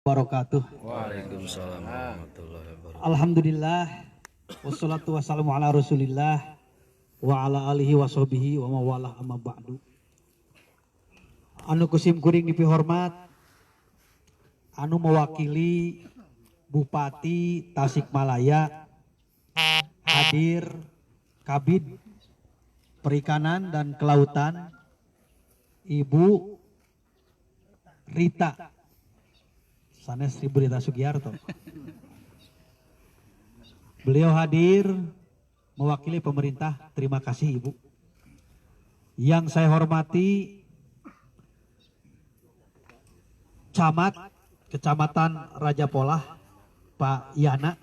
Wabarakatuh. Waalaikumsalam warahmatullahi wabarakatuh. Alhamdulillah wassalatu wassalamu ala Rasulillah wa ala alihi wa sahbihi wa mawalah amma ba'du. Anu kusim kuring dipihormat, anu mewakili Bupati Tasikmalaya hadir Kabid Perikanan dan Kelautan Ibu Rita sanes Ibu Rita Sugiarto. Beliau hadir mewakili pemerintah. Terima kasih Ibu. Yang saya hormati Camat Kecamatan Raja Polah Pak Yana.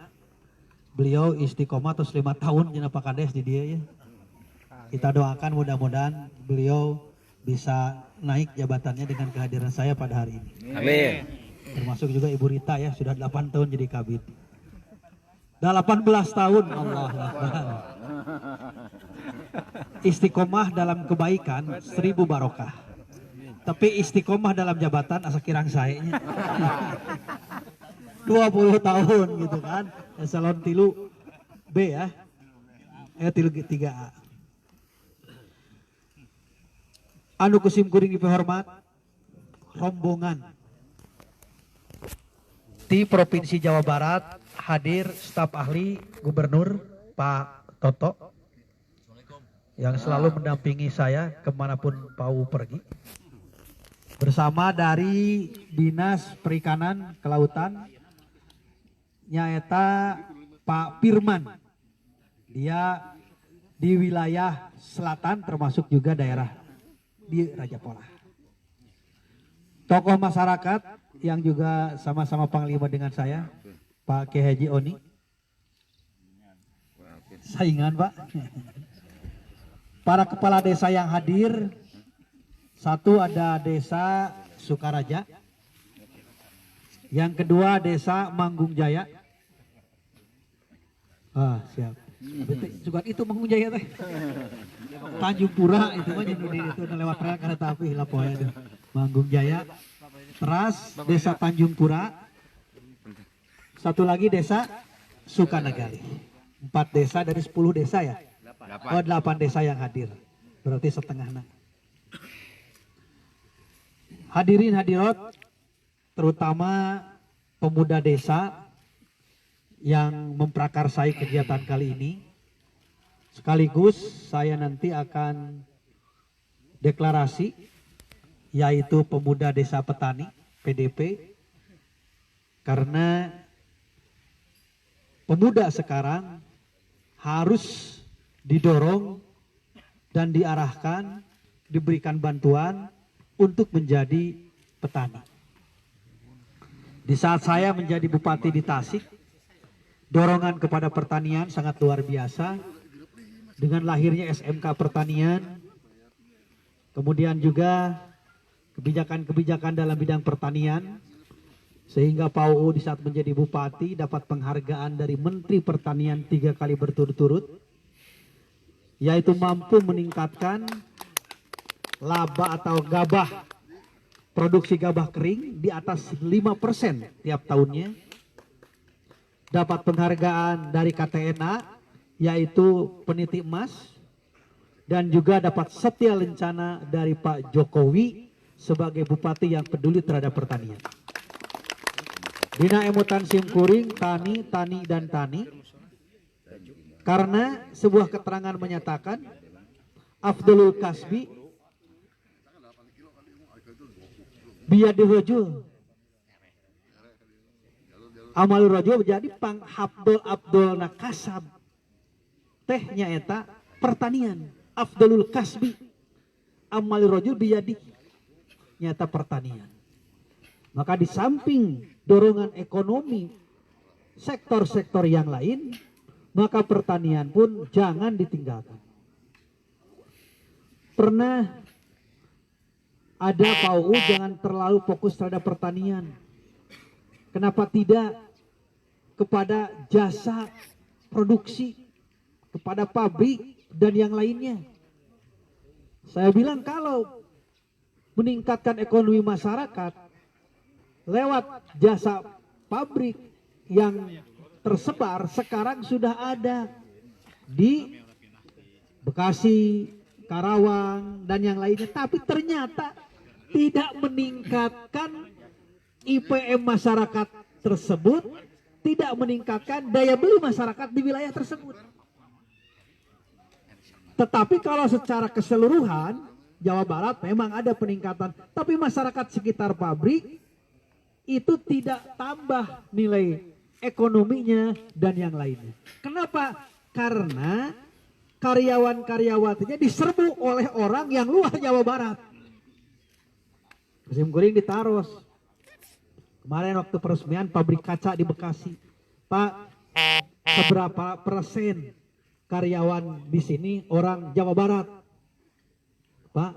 Beliau istiqomah terus 5 tahun jenah Pak Kades di dia ya. Kita doakan mudah-mudahan beliau bisa naik jabatannya dengan kehadiran saya pada hari ini. Amin. Termasuk juga Ibu Rita ya, sudah 8 tahun jadi kabid. Dah 18 tahun, Allah Akbar. Istiqomah dalam kebaikan 1000 barokah. Tapi istiqomah dalam jabatan asa kirang saya 20 tahun gitu kan. Eselon 3 B ya. 3A. Anu kusim kuring dipehormat rombongan di Provinsi Jawa Barat hadir staf ahli Gubernur Pak Toto yang selalu mendampingi saya kemanapun Pau pergi, bersama dari Dinas Perikanan Kelautan nyaeta Pak Firman. Dia di wilayah selatan termasuk juga daerah di Raja Polah. Tokoh masyarakat yang juga sama-sama panglima dengan saya, Pak Kiai Haji Oni. Saingan Pak. Para kepala desa yang hadir, satu ada Desa Sukaraja, yang kedua Desa Manggung Jaya. Siap. Juga itu Manggung Jaya teh. Tanjung Pura itu mah itu lewat rel kereta api lah poe itu. Manggung Jaya. Teras Desa Tanjung Pura. Satu lagi Desa Sukanagali. 4 desa dari 10 desa ya. 8 desa yang hadir. Berarti setengahnya. Hadirin hadirat, terutama pemuda desa yang memprakarsai kegiatan kali ini. Sekaligus saya nanti akan deklarasi, yaitu Pemuda Desa Petani PDP, karena pemuda sekarang harus didorong dan diarahkan, diberikan bantuan untuk menjadi petani. Di saat saya menjadi bupati di Tasik, dorongan kepada pertanian sangat luar biasa. Dengan lahirnya SMK Pertanian, kemudian juga kebijakan-kebijakan dalam bidang pertanian, sehingga Pak UU di saat menjadi bupati dapat penghargaan dari Menteri Pertanian 3 kali berturut-turut, yaitu mampu meningkatkan laba atau gabah, produksi gabah kering di atas 5% tiap tahunnya. Dapat penghargaan dari KTNA, yaitu peniti emas, dan juga dapat setia lencana dari Pak Jokowi sebagai bupati yang peduli terhadap pertanian. Dina emutan simkuring tani, tani, dan tani, karena sebuah keterangan menyatakan Afdolul Kasbi biyadil rajul, amalul rajul menjadi pang Abdul nakasab. Tehnya eta pertanian, Afdalul Kasbi amalul rajul biyadi, nyata pertanian. Maka di samping dorongan ekonomi sektor-sektor yang lain, maka pertanian pun jangan ditinggalkan. Pernah ada Pak UU jangan terlalu fokus terhadap pertanian. Kenapa tidak kepada jasa produksi, kepada pabrik dan yang lainnya? Saya bilang kalau meningkatkan ekonomi masyarakat, lewat jasa pabrik yang tersebar sekarang sudah ada di Bekasi, Karawang, dan yang lainnya. Tapi ternyata tidak meningkatkan IPM masyarakat tersebut, tidak meningkatkan daya beli masyarakat di wilayah tersebut. Tetapi kalau secara keseluruhan, Jawa Barat memang ada peningkatan. Tapi masyarakat sekitar pabrik itu tidak tambah nilai ekonominya dan yang lainnya. Kenapa? Karena karyawan-karyawatinya diserbu oleh orang yang luar Jawa Barat. Musim guring ditaros. Kemarin waktu peresmian pabrik kaca di Bekasi, Pak, seberapa persen karyawan di sini orang Jawa Barat? Pak,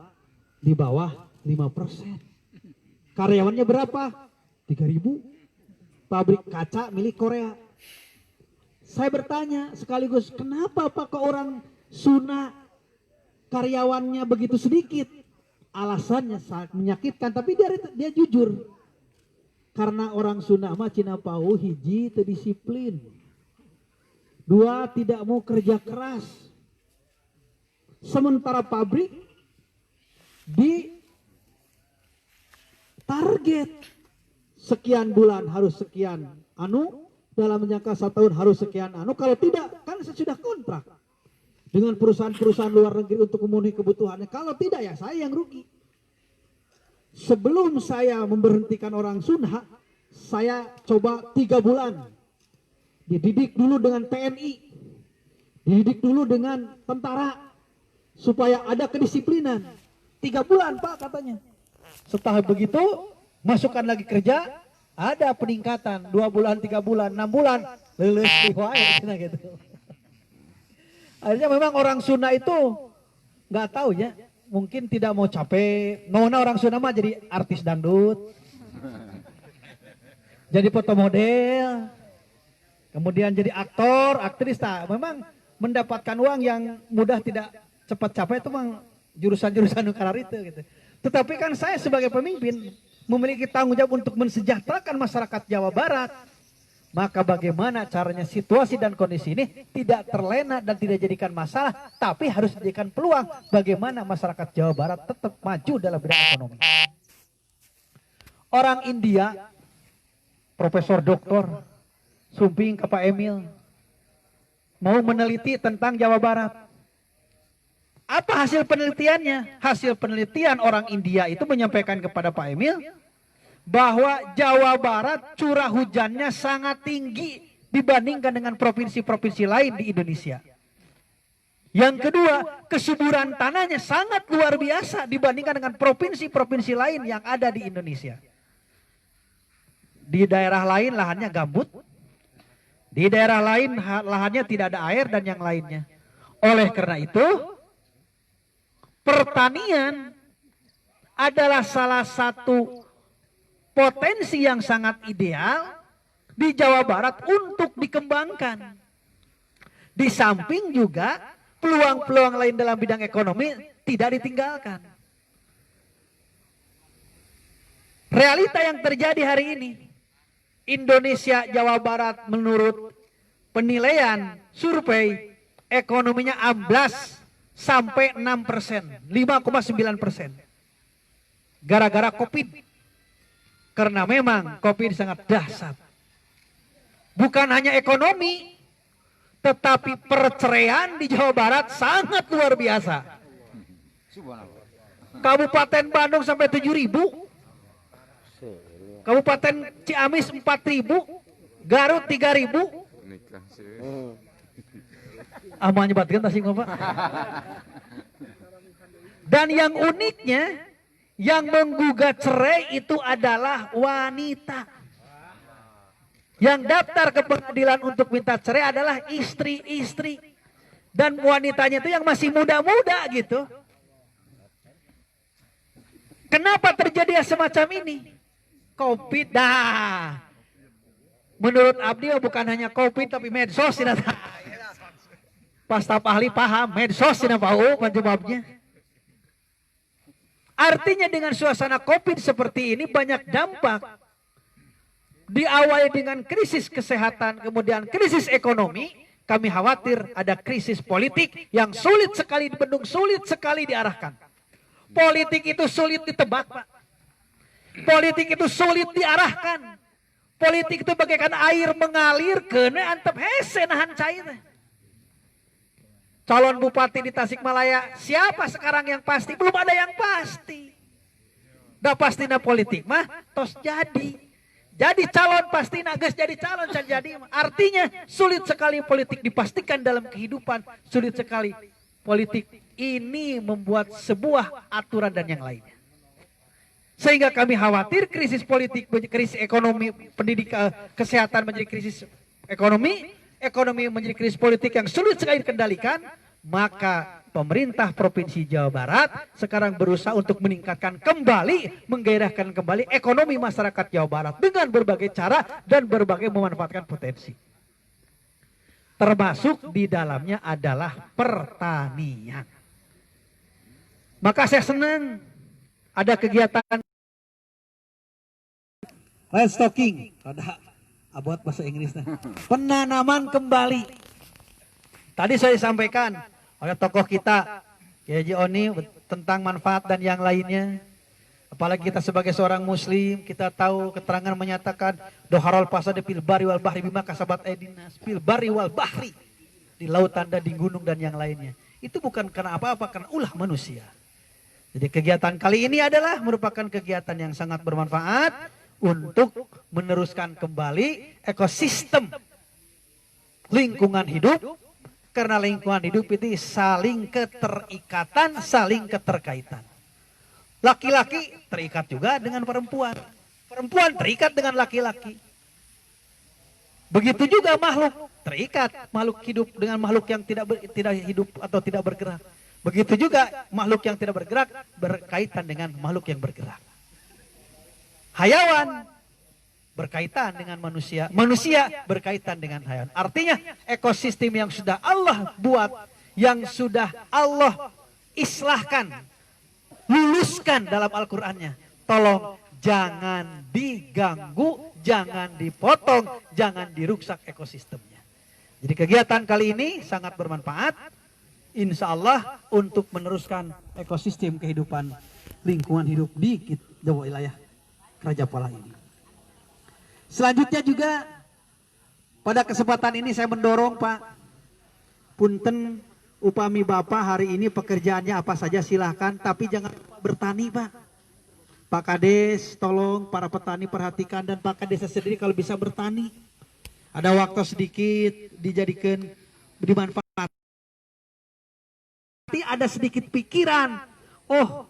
di bawah 5%. Karyawannya berapa? 3.000. Pabrik kaca milik Korea. Saya bertanya sekaligus, kenapa Pak kok orang Sunda karyawannya begitu sedikit? Alasannya sangat menyakitkan, tapi dia jujur. Karena orang Sunda mah cina pau hiji teu disiplin. Dua, tidak mau kerja keras. Sementara pabrik di target sekian bulan harus sekian dalam jangka 1 tahun harus sekian kalau tidak kan sudah kontrak dengan perusahaan-perusahaan luar negeri untuk memenuhi kebutuhannya. Kalau tidak ya saya yang rugi. Sebelum saya memberhentikan orang Sunda, saya coba 3 bulan dididik dulu dengan TNI, dididik dulu dengan tentara supaya ada kedisiplinan. 3 bulan Pak katanya. Setelah begitu masukkan lagi kerja, ada peningkatan 2 bulan, 3 bulan, 6 bulan, lulus gitu. Akhirnya memang orang Sunda itu nggak tahu ya, mungkin tidak mau capek. Nona orang Sunda mah jadi artis dangdut, jadi foto model, kemudian jadi aktor, aktris. Memang mendapatkan uang yang mudah tidak cepat capek itu memang jurusan-jurusan karar itu gitu. Tetapi kan saya sebagai pemimpin memiliki tanggung jawab untuk mensejahterakan masyarakat Jawa Barat. Maka bagaimana caranya situasi dan kondisi ini tidak terlena dan tidak jadikan masalah, tapi harus dijadikan peluang bagaimana masyarakat Jawa Barat tetap maju dalam bidang ekonomi. Orang India, Profesor Doktor Sumping ke Pak Emil, mau meneliti tentang Jawa Barat. Apa hasil penelitiannya? Hasil penelitian orang India itu menyampaikan kepada Pak Emil bahwa Jawa Barat curah hujannya sangat tinggi dibandingkan dengan provinsi-provinsi lain di Indonesia. Yang kedua, kesuburan tanahnya sangat luar biasa dibandingkan dengan provinsi-provinsi lain yang ada di Indonesia. Di daerah lain lahannya gambut, di daerah lain lahannya tidak ada air dan yang lainnya. Oleh karena itu, pertanian adalah salah satu potensi yang sangat ideal di Jawa Barat untuk dikembangkan. Di samping juga peluang-peluang lain dalam bidang ekonomi tidak ditinggalkan. Realita yang terjadi hari ini, Indonesia Jawa Barat menurut penilaian survei ekonominya amblas sampai 6%, 5,9%. Gara-gara Covid. Karena memang Covid sangat dahsyat. Bukan hanya ekonomi, tetapi perceraian di Jawa Barat sangat luar biasa. Kabupaten Bandung sampai 7.000, Kabupaten Ciamis 4.000, Garut 3.000. Amah nyebatkan tasing Pak. Dan yang uniknya, yang menggugat cerai itu adalah wanita. Yang daftar ke pengadilan untuk minta cerai adalah istri-istri. Dan wanitanya itu yang masih muda-muda gitu. Kenapa terjadi semacam ini? Covid dah. Menurut Abdi bukan hanya Covid tapi medsos. Pas staf ahli paham, medsos tidak tahu penyebabnya. Artinya dengan suasana Covid seperti ini banyak dampak diawali dengan krisis kesehatan, kemudian krisis ekonomi, kami khawatir ada krisis politik yang sulit sekali dibendung, sulit sekali diarahkan. Politik itu sulit ditebak, Pak. Politik itu sulit diarahkan. Politik itu bagaikan air mengalir, kena antep hese nahan cair. Calon bupati di Tasikmalaya, siapa sekarang yang pasti? Belum ada yang pasti. Dah pastinya politik mah tos jadi. Jadi calon pasti nages jadi calon jadi. Artinya sulit sekali politik dipastikan dalam kehidupan. Sulit sekali politik ini membuat sebuah aturan dan yang lainnya. Sehingga kami khawatir krisis politik, krisis ekonomi, pendidikan, kesehatan menjadi krisis ekonomi, ekonomi menjadi krisis politik yang sulit sekali dikendalikan. Maka pemerintah Provinsi Jawa Barat sekarang berusaha untuk meningkatkan kembali, menggairahkan kembali ekonomi masyarakat Jawa Barat dengan berbagai cara dan berbagai memanfaatkan potensi. Termasuk di dalamnya adalah pertanian. Maka saya senang ada kegiatan restocking, ada abot bahasa Inggrisnya, penanaman kembali. Tadi saya sampaikan oleh tokoh kita, Kiai Haji Oni, tentang manfaat dan yang lainnya. Apalagi kita sebagai seorang muslim, kita tahu keterangan menyatakan doharol pasade fil bari wal bahri bima kasabat aidinas, fil bari wal bahri, di lautan dan di gunung dan yang lainnya. Itu bukan karena apa-apa, karena ulah manusia. Jadi kegiatan kali ini adalah merupakan kegiatan yang sangat bermanfaat untuk meneruskan kembali ekosistem lingkungan hidup. Karena lingkungan hidup itu saling keterikatan, saling keterkaitan. Laki-laki terikat juga dengan perempuan. Perempuan terikat dengan laki-laki. Begitu juga makhluk terikat, makhluk hidup dengan makhluk yang tidak hidup atau tidak bergerak. Begitu juga makhluk yang tidak bergerak berkaitan dengan makhluk yang bergerak. Hayawan berkaitan dengan manusia, manusia berkaitan dengan hayawan. Artinya ekosistem yang sudah Allah buat, yang sudah Allah islahkan, luluskan dalam Al-Qur'annya. Tolong jangan diganggu, jangan dipotong, jangan dirusak ekosistemnya. Jadi kegiatan kali ini sangat bermanfaat, insya Allah untuk meneruskan ekosistem kehidupan lingkungan hidup di Jawa wilayah Rajapala ini. Selanjutnya juga pada kesempatan ini saya mendorong Pak, punten upami Bapak hari ini pekerjaannya apa saja silahkan, tapi jangan bertani Pak. Pak Kades tolong para petani perhatikan, dan Pak Kades sendiri kalau bisa bertani. Ada waktu sedikit dijadikan dimanfaat. Ada sedikit pikiran, oh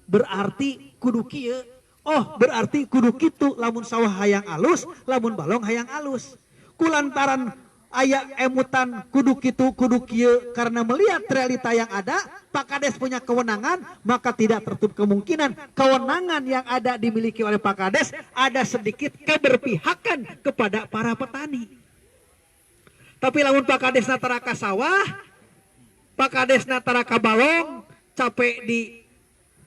berarti kudu kieu. Oh berarti kudu kitu, lamun sawah hayang alus, lamun balong hayang alus. Kulantaran aya emutan kudu kitu kudu kieu, karena melihat realita yang ada, Pak Kades punya kewenangan, maka tidak tertutup kemungkinan kewenangan yang ada dimiliki oleh Pak Kades ada sedikit keberpihakan kepada para petani. Tapi lamun Pak Kades natara ka sawah, Pak Kades natara ka balong, capek di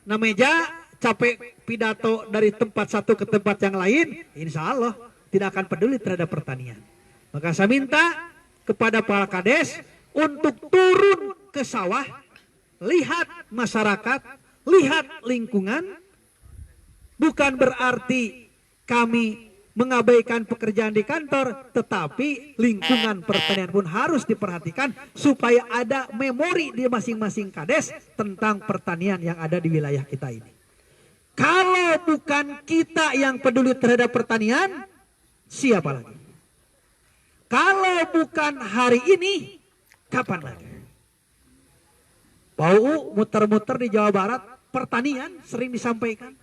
nameja, capek pidato dari tempat satu ke tempat yang lain, insya Allah tidak akan peduli terhadap pertanian. Maka saya minta kepada Pak Kades untuk turun ke sawah, lihat masyarakat, lihat lingkungan. Bukan berarti kami mengabaikan pekerjaan di kantor, tetapi lingkungan pertanian pun harus diperhatikan supaya ada memori di masing-masing Kades tentang pertanian yang ada di wilayah kita ini. Kalau bukan kita yang peduli terhadap pertanian, siapa lagi? Kalau bukan hari ini, kapan lagi? Bau muter-muter di Jawa Barat, pertanian sering disampaikan.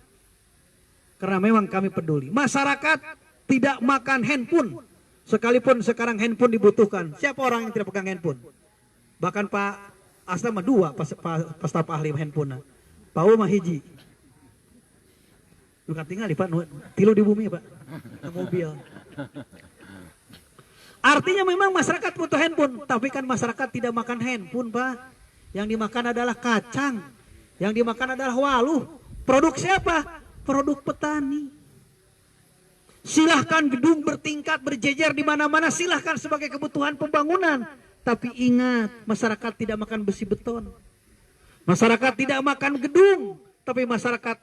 Karena memang kami peduli. Masyarakat tidak makan handphone, sekalipun sekarang handphone dibutuhkan. Siapa orang yang tidak pegang handphone? Bahkan Pak Asta mah dua pas staf ahli handphone. Pak mah hiji. Luka tinggal Pak, tilu di bumi Pak, mobil. Artinya memang masyarakat butuh handphone, tapi kan masyarakat tidak makan handphone Pak. Yang dimakan adalah kacang, yang dimakan adalah waluh. Produk siapa? Produk petani. Silahkan gedung bertingkat berjejer di mana-mana, silahkan sebagai kebutuhan pembangunan. Tapi ingat, masyarakat tidak makan besi beton. Masyarakat tidak makan gedung, tapi masyarakat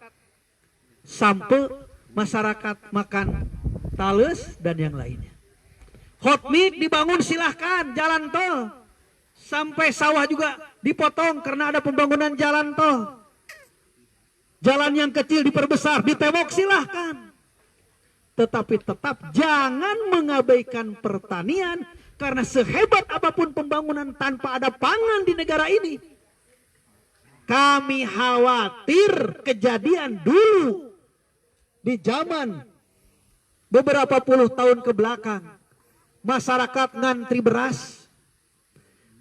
sampe, masyarakat makan tales dan yang lainnya. Hot mic dibangun silahkan, jalan tol. Sampai sawah juga dipotong karena ada pembangunan jalan tol. Jalan yang kecil diperbesar, ditembok silahkan. Tetapi tetap jangan mengabaikan pertanian, karena sehebat apapun pembangunan tanpa ada pangan di negara ini. Kami khawatir kejadian dulu di zaman beberapa puluh tahun ke belakang. Masyarakat ngantri beras,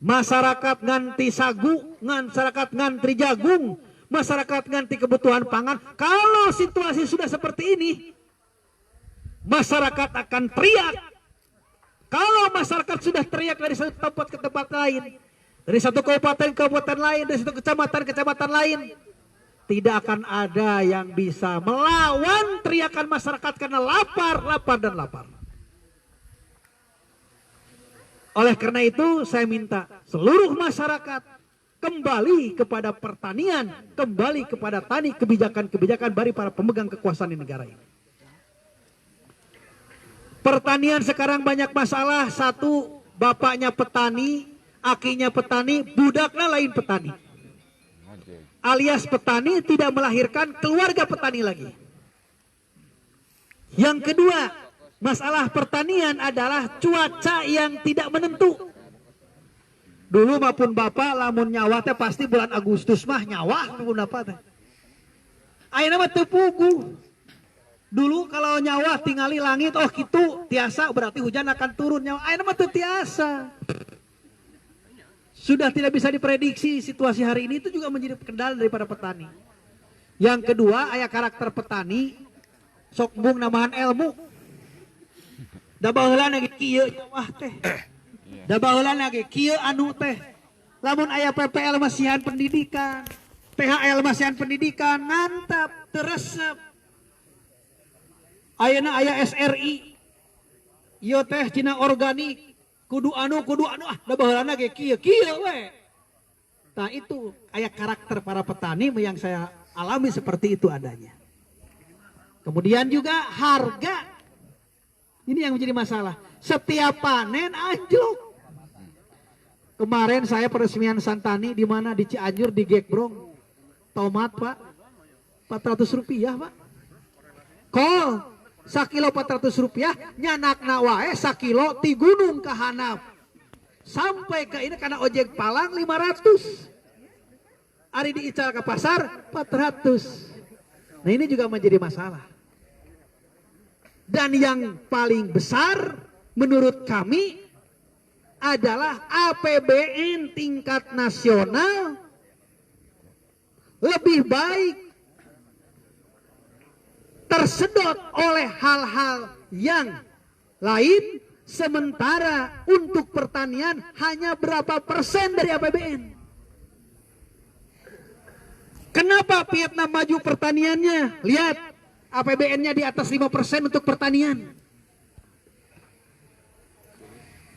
masyarakat ngantri sagu, masyarakat ngantri jagung, masyarakat ngantri kebutuhan pangan. Kalau situasi sudah seperti ini, masyarakat akan teriak. Kalau masyarakat sudah teriak dari satu tempat ke tempat lain, dari satu kabupaten ke kabupaten lain, dari satu kecamatan ke kecamatan lain, tidak akan ada yang bisa melawan teriakan masyarakat karena lapar, lapar dan lapar. Oleh karena itu saya minta seluruh masyarakat kembali kepada pertanian, kembali kepada tani, kebijakan-kebijakan dari para pemegang kekuasaan di negara ini. Pertanian sekarang banyak masalah. Satu, bapaknya petani, akinya petani, budaknya lain petani. Alias petani tidak melahirkan keluarga petani lagi. Yang kedua, masalah pertanian adalah cuaca yang tidak menentu. Dulu maupun bapak lamun nyawa teh pasti bulan Agustus mah nyawa maupun apa teh. Ayeuna mah teu puguh. Dulu kalau nyawa tingali langit, oh gitu tiasa berarti hujan akan turun. Nyawa ayeuna mah teu tiasa. Sudah tidak bisa diprediksi situasi hari ini, itu juga menjadi kendala daripada petani. Yang kedua, aya karakter petani sok mung namahan ilmu. Da baheula lagi kieu wah teh. Da baheula lagi kieu anu teh. Lamun aya PPL masihan pendidikan, PHL masihan pendidikan, ngantap, teresep. Ayeuna aya SRI. Ieu teh cina organik. Kudu anu da baheulana ge kieu we. Nah itu aya karakter para petani yang saya alami seperti itu adanya. Kemudian juga harga. Ini yang menjadi masalah. Setiap panen anjlok. Kemarin saya peresmian Santani di mana di Cianjur di Gekbrong. Tomat Pak 400 rupiah Pak. Kol sakilo 400 rupiah, nyanakna wae sakilo ti gunung ke handap. Sampai ke ini karena ojek palang 500. Ari diical ke pasar 400. Nah ini juga menjadi masalah. Dan yang paling besar menurut kami adalah APBN tingkat nasional lebih baik tersedot oleh hal-hal yang lain, sementara untuk pertanian hanya berapa persen dari APBN. Kenapa Vietnam maju pertaniannya? Lihat, APBN-nya di atas 5% untuk pertanian.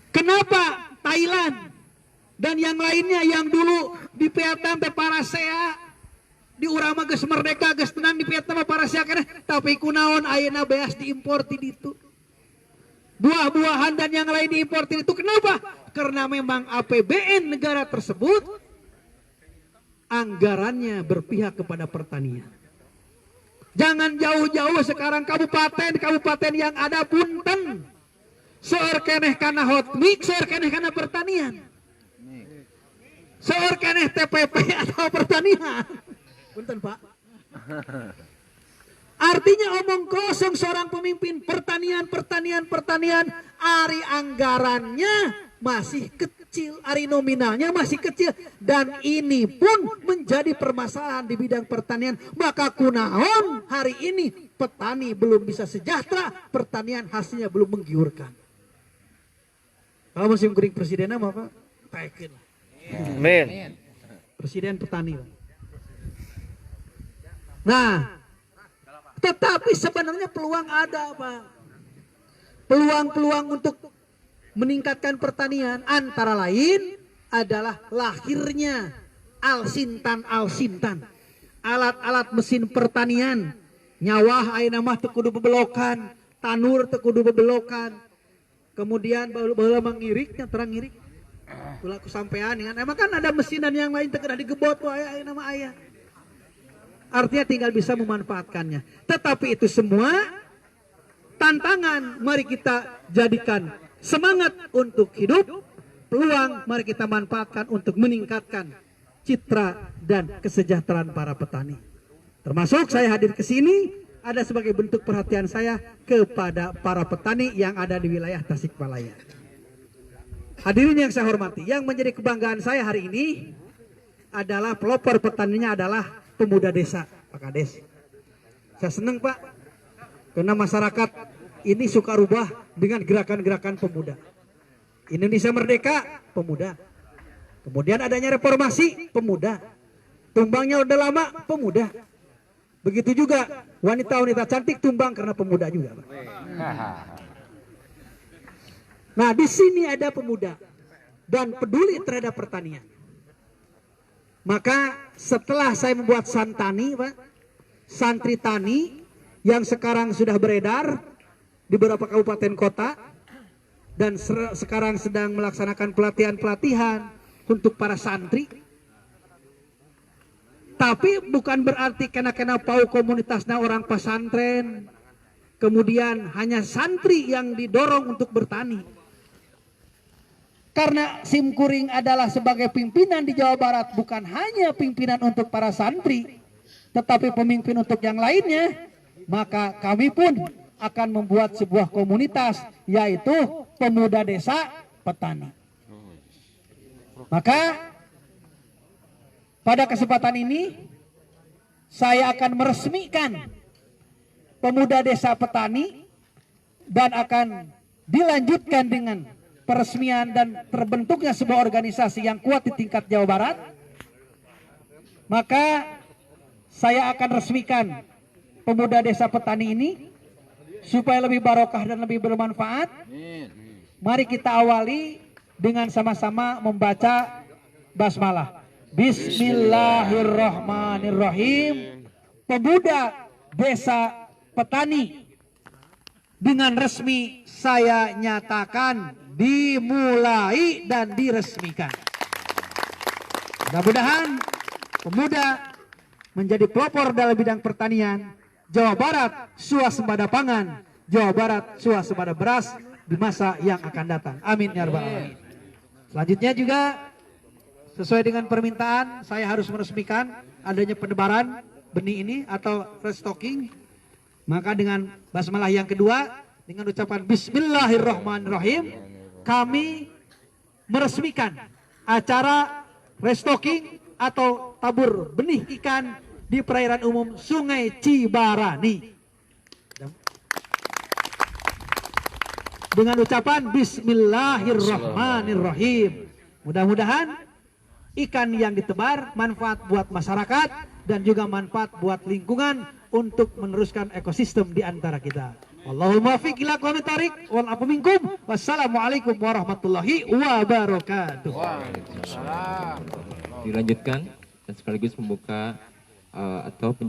Kenapa Thailand dan yang lainnya yang dulu di Vietnam teh parasea, di urang mah geus merdeka geus tenang, di Vietnam parasea keneh, tapi kunaon ayeuna beas diimpor ti ditu. Buah-buahan dan yang lain diimpor ti ditu. Kenapa? Karena memang APBN negara tersebut anggarannya berpihak kepada pertanian. Jangan jauh-jauh sekarang kabupaten yang ada punten. Seueur keneh kana hot mix, seueur keneh kana pertanian. Seueur keneh TPP atau pertanian. Punten Pak. Artinya omong kosong seorang pemimpin pertanian. Ari anggarannya masih kecil, ari nominalnya masih kecil. Dan ini pun menjadi permasalahan di bidang pertanian. Maka kunaon hari ini petani belum bisa sejahtera, pertanian hasilnya belum menggiurkan. Kalau musim kering presidennya apa Pak? Taikin lah. Amin. Presiden petani Pak. Nah, tetapi sebenarnya peluang ada Pak. peluang-peluang untuk meningkatkan pertanian antara lain adalah lahirnya Al-Sintan, alat-alat mesin pertanian, nyawah ayeuna mah teu kudu bebelokan, tanur teu kudu bebelokan, kemudian baheula mangiriknya terang ngirik ulah kusampean dengan emang kan ada mesin dan yang lain teu kedah digebot wae ayeuna mah aya. Artinya tinggal bisa memanfaatkannya. Tetapi itu semua tantangan mari kita jadikan semangat untuk hidup, peluang mari kita manfaatkan untuk meningkatkan citra dan kesejahteraan para petani. Termasuk saya hadir ke sini ada sebagai bentuk perhatian saya kepada para petani yang ada di wilayah Tasikmalaya. Hadirin yang saya hormati, yang menjadi kebanggaan saya hari ini adalah pelopor petaninya adalah pemuda desa, Pak Kades. Saya senang Pak, karena masyarakat ini suka rubah dengan gerakan-gerakan pemuda. Indonesia Merdeka, pemuda. Kemudian adanya reformasi, pemuda. Tumbangnya udah lama, pemuda. Begitu juga wanita-wanita cantik tumbang karena pemuda juga, Pak. Nah, di sini ada pemuda dan peduli terhadap pertanian. Maka setelah saya membuat santani, Pak, santri tani yang sekarang sudah beredar di beberapa kabupaten kota dan sekarang sedang melaksanakan pelatihan-pelatihan untuk para santri. Tapi bukan berarti kena pau komunitasnya orang pesantren, kemudian hanya santri yang didorong untuk bertani. Karena Simkuring adalah sebagai pimpinan di Jawa Barat bukan hanya pimpinan untuk para santri, tetapi pemimpin untuk yang lainnya, maka kami pun akan membuat sebuah komunitas yaitu Pemuda Desa Petani. Maka pada kesempatan ini saya akan meresmikan Pemuda Desa Petani dan akan dilanjutkan dengan peresmian dan terbentuknya sebuah organisasi yang kuat di tingkat Jawa Barat. Maka saya akan resmikan Pemuda Desa Petani ini supaya lebih barokah dan lebih bermanfaat. Mari kita awali dengan sama-sama membaca basmalah. Bismillahirrahmanirrahim. Pemuda Desa Petani dengan resmi saya nyatakan dimulai dan diresmikan. Mudah-mudahan pemuda menjadi pelopor dalam bidang pertanian. Jawa Barat swasembada pangan, Jawa Barat swasembada beras di masa yang akan datang. Amin ya rabbal alamin. Selanjutnya juga sesuai dengan permintaan saya harus meresmikan adanya penebaran benih ini atau restocking. Maka dengan basmalah yang kedua dengan ucapan Bismillahirrahmanirrahim kami meresmikan acara restocking atau tabur benih ikan di perairan umum Sungai Cibarani. Dengan ucapan Bismillahirrahmanirrahim. Mudah-mudahan ikan yang ditebar manfaat buat masyarakat dan juga manfaat buat lingkungan untuk meneruskan ekosistem di antara kita. Allahumma fiq ila aqwamit thariq wal afu minkum. Wassalamualaikum warahmatullahi wabarakatuh. Dilanjutkan dan sekaligus membuka atau